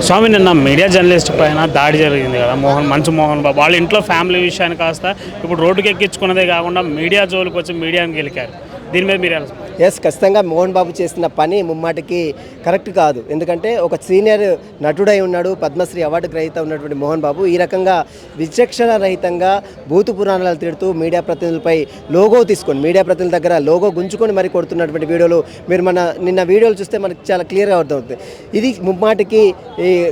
స్వామి, నిన్న media journalist పైన దాడి జరిగింది కదా, మోహన్ బాబు వాళ్ళ ఇంట్లో ఫ్యామిలీ విషయాన్ని కాస్త ఇప్పుడు రోడ్డుకి ఎక్కించుకున్నదే కాకుండా మీడియా జోలికి వచ్చి మీడియాని గెలికారు. దీని మీద మీరు ఖచ్చితంగా మోహన్ బాబు చేసిన పని ముమ్మాటికి కరెక్ట్ కాదు. ఎందుకంటే ఒక సీనియర్ నటుడై ఉన్నాడు, పద్మశ్రీ అవార్డు గ్రహీత ఉన్నటువంటి మోహన్ బాబు ఈ రకంగా విచక్షణ రహితంగా భూతు పురాణాలు తిడుతూ మీడియా ప్రతినిధులపై లోగో తీసుకొని మీడియా ప్రతినిధుల దగ్గర లోగో గుంజుకొని మరి కొడుతున్నటువంటి వీడియోలు మీరు నిన్న వీడియోలు చూస్తే మనకి చాలా క్లియర్గా అర్థమవుతుంది. ఇది ముమ్మాటికి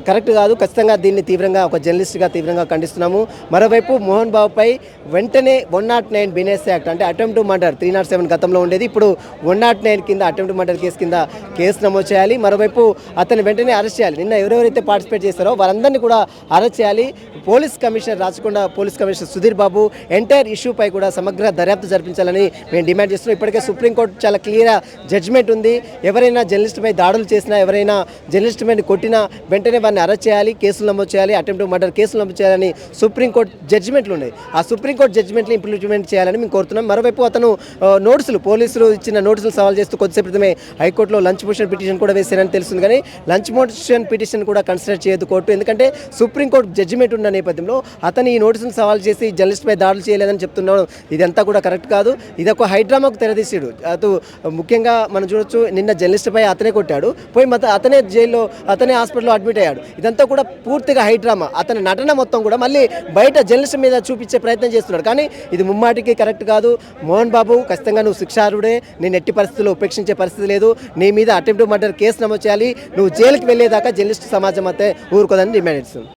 కరెక్ట్ కాదు. ఖచ్చితంగా దీన్ని తీవ్రంగా ఒక జర్నలిస్ట్గా తీవ్రంగా ఖండిస్తున్నాము. మరోవైపు మోహన్ బాబుపై వెంటనే 109 బిఎన్ఎస్ యాక్ట్ అంటే అటెంప్ట్ టు మర్డర్ 307 గతంలో ఉండేది, ఇప్పుడు 109 కింద అటెంప్ట్ మర్డర్ కేసు కింద కేసు నమోదు చేయాలి. మరోవైపు అతన్ని వెంటనే అరెస్ట్ చేయాలి. నిన్న ఎవరెవరైతే పార్టిసిపేట్ చేస్తారో వారందరినీ కూడా అరెస్ట్ చేయాలి. Police commissioner Rachakonda police commissioner Sudheer Babu entire ఇష్యూపై కూడా సమగ్ర దర్యాప్తు జరిపించాలని మేము డిమాండ్ చేస్తున్నాం. ఇప్పటికే సుప్రీంకోర్టు చాలా క్లియర్ జడ్జిమెంట్ ఉంది. ఎవరైనా జర్నలిస్ట్పై దాడులు చేసినా, ఎవరైనా జర్నలిస్ట్ మీద కొట్టినా వెంటనే వారిని అరెస్ట్ చేయాలి, కేసులు నమోదు చేయాలి, అటెంప్ట్ మర్డర్ కేసులు నమోదు చేయాలని సుప్రీంకోర్టు జడ్జిమెంట్లు ఉన్నాయి. ఆ సుప్రీంకోర్టు జడ్జిమెంట్లు ఇంప్లిమెంట్ చేయాలని మేము కోరుతున్నాం. మరోవైపు అతను పోలీసులు ఇచ్చిన నోటీసులు సవాల్ చేస్తూ కొద్దిసేపు క్రితమే హైకోర్టులో లంచ్ మోషన్ పిటిషన్ కూడా వేశారని తెలుస్తుంది. కానీ లంచ్ మోషన్ పిటిషన్ కూడా కన్సిడర్ చేయదు కోర్టు. ఎందుకంటే సుప్రీంకోర్టు జడ్జిమెంట్ ఉన్న నేపథ్యంలో అతను ఈ నోటీసులు సవాల్ చేసి జర్నలిస్ట్పై దాడులు చేయలేదని చెప్తున్నాడు. ఇదంతా కూడా కరెక్ట్ కాదు. ఇది ఒక హైడ్రామాకు తెరదీసాడు. ముఖ్యంగా మనం చూడొచ్చు, నిన్న జర్నలిస్ట్పై అతనే కొట్టాడు, పోయి అతనే జైల్లో అతనే హాస్పిటల్లో అడ్మిట్ అయ్యాడు. ఇదంతా కూడా పూర్తిగా హైడ్రామా. అతని నటన మొత్తం కూడా మళ్ళీ బయట జర్నలిస్ట్ మీద చూపించే ప్రయత్నం చేస్తున్నాడు. కానీ ఇది ముమ్మాటికి కరెక్ట్ కాదు. మోహన్ బాబు, ఖచ్చితంగా నువ్వు శిక్షార్హుడే. నేను ఎట్టి పరిస్థితుల్లో ఉపేక్షించే పరిస్థితి లేదు. నీ మీద అటెంప్ట్ మర్డర్ కేసు నమోదు చేయాలి. నువ్వు జైలుకి వెళ్ళేదాకా జర్నలిస్ట్ సమాజం అయితే ఊరుకోదని డిమాండ్ చేస్తుంది.